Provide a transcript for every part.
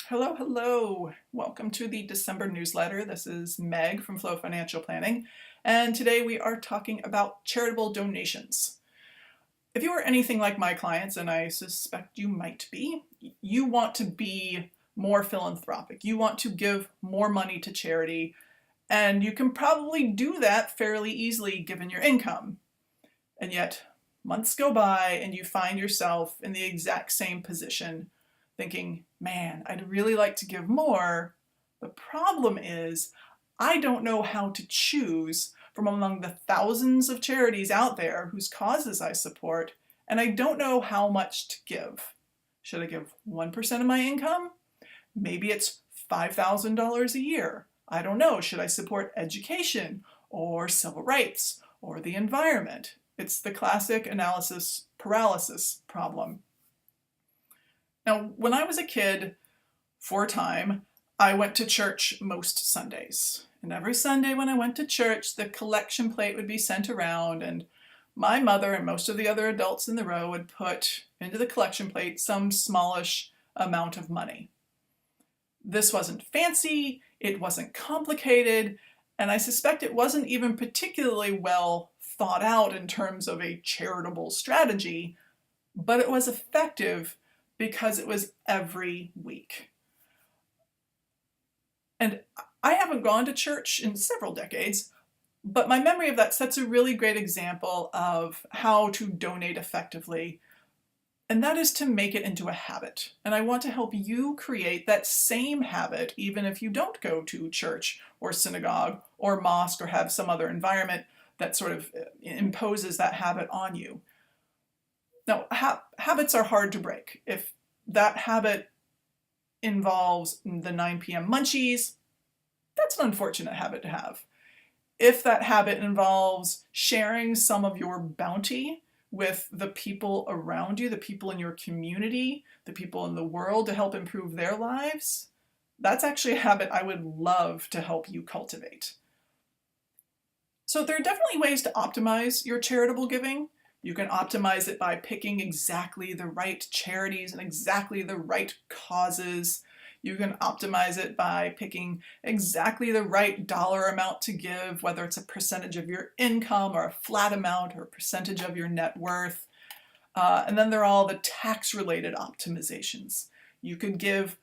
Hello, hello. Welcome to the December newsletter. This is Meg from Flow Financial Planning, and today we are talking about charitable donations. If you are anything like my clients, and I suspect you might be, you want to be more philanthropic. You want to give more money to charity, and you can probably do that fairly easily given your income. And yet, months go by and you find yourself in the exact same position thinking, man, I'd really like to give more. The problem is, I don't know how to choose from among the thousands of charities out there whose causes I support, and I don't know how much to give. Should I give 1% of my income? Maybe it's $5,000 a year. I don't know. Should I support education or civil rights or the environment? It's the classic analysis paralysis problem. Now, when I was a kid, for a time, I went to church most Sundays. And every Sunday when I went to church, the collection plate would be sent around, and my mother and most of the other adults in the row would put into the collection plate some smallish amount of money. This wasn't fancy, it wasn't complicated, and I suspect it wasn't even particularly well thought out in terms of a charitable strategy, but it was effective because it was every week. And I haven't gone to church in several decades, but my memory of that sets a really great example of how to donate effectively, and that is to make it into a habit. And I want to help you create that same habit even if you don't go to church or synagogue or mosque or have some other environment that sort of imposes that habit on you. Now, habits are hard to break. If that habit involves the 9 p.m. munchies, that's an unfortunate habit to have. If that habit involves sharing some of your bounty with the people around you, the people in your community, the people in the world to help improve their lives, that's actually a habit I would love to help you cultivate. So there are definitely ways to optimize your charitable giving. You can optimize it by picking exactly the right charities and exactly the right causes. You can optimize it by picking exactly the right dollar amount to give, whether it's a percentage of your income or a flat amount or a percentage of your net worth. And then there are all the tax-related optimizations. You could give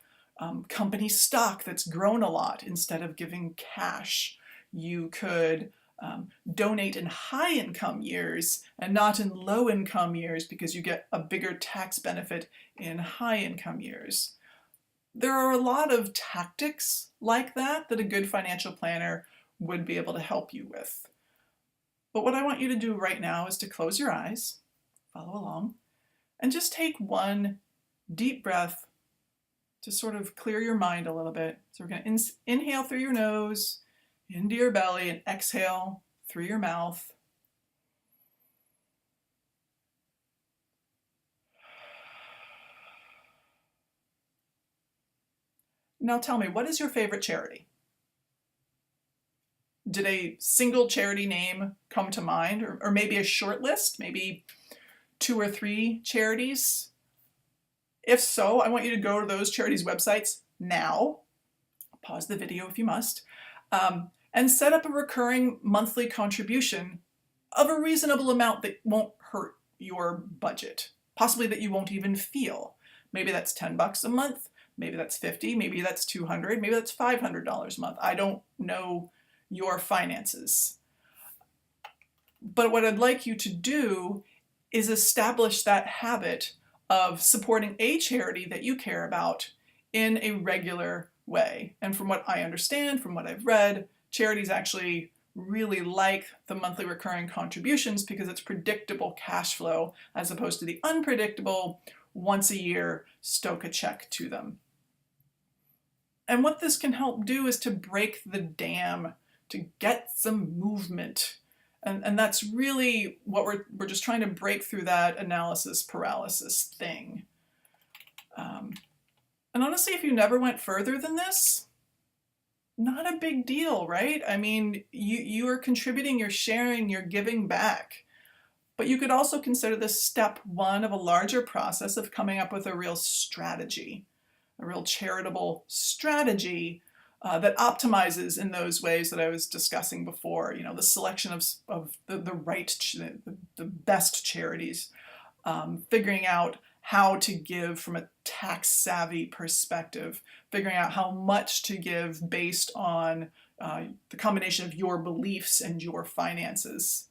company stock that's grown a lot instead of giving cash. You could donate in high income years and not in low income years because you get a bigger tax benefit in high income years. There are a lot of tactics like that that a good financial planner would be able to help you with. But what I want you to do right now is to close your eyes, follow along, and just take one deep breath to sort of clear your mind a little bit. So we're going to inhale through your nose, into your belly, and exhale through your mouth. Now tell me, what is your favorite charity? Did a single charity name come to mind, or maybe a short list, maybe 2 or 3 charities? If so, I want you to go to those charities' websites now, pause the video if you must, and set up a recurring monthly contribution of a reasonable amount that won't hurt your budget, possibly that you won't even feel. Maybe that's $10 a month, maybe that's $50, maybe that's $200, maybe that's $500 a month. I don't know your finances. But what I'd like you to do is establish that habit of supporting a charity that you care about in a regular way. And from what I understand, from what I've read, charities actually really like the monthly recurring contributions because it's predictable cash flow as opposed to the unpredictable once a year stoke a check to them. And what this can help do is to break the dam, to get some movement. And that's really what we're just trying to break through that analysis paralysis thing. And honestly, if you never went further than this, not a big deal, right? I mean, you are contributing, you're sharing, you're giving back. But you could also consider this step one of a larger process of coming up with a real strategy. a real charitable strategy that optimizes in those ways that I was discussing before. You know, the selection of the best charities, figuring out how to give from a tax savvy perspective, figuring out how much to give based on the combination of your beliefs and your finances.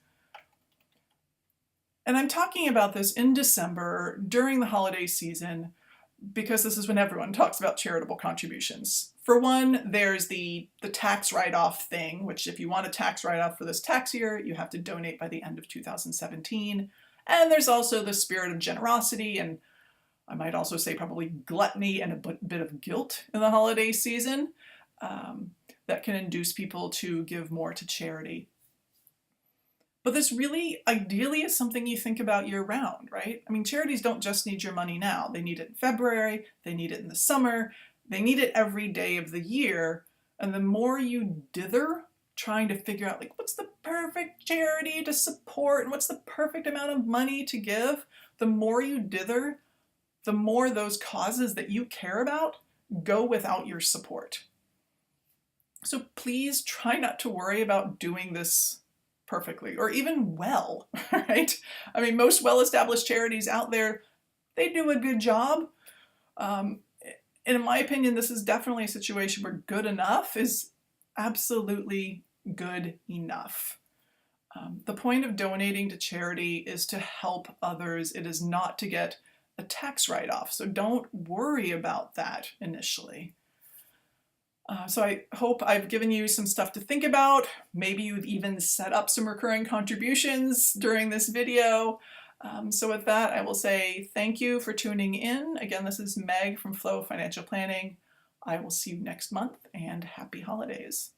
And I'm talking about this in December during the holiday season because this is when everyone talks about charitable contributions. For one, there's the tax write-off thing, which if you want a tax write-off for this tax year, you have to donate by the end of 2017. And there's also the spirit of generosity, and I might also say probably gluttony and a bit of guilt in the holiday season that can induce people to give more to charity. But this really, ideally, is something you think about year-round, right? I mean, charities don't just need your money now. They need it in February, they need it in the summer, they need it every day of the year. And the more you dither trying to figure out, like, what's the perfect charity to support and what's the perfect amount of money to give, the more you dither, the more those causes that you care about go without your support. So please try not to worry about doing this perfectly or even well, right? I mean, most well-established charities out there, they do a good job. And in my opinion, this is definitely a situation where good enough is absolutely good enough. The point of donating to charity is to help others. It is not to get a tax write-off. So don't worry about that initially. So I hope I've given you some stuff to think about. Maybe you've even set up some recurring contributions during this video. So with that, I will say thank you for tuning in. Again, this is Meg from Flow Financial Planning. I will see you next month, and happy holidays.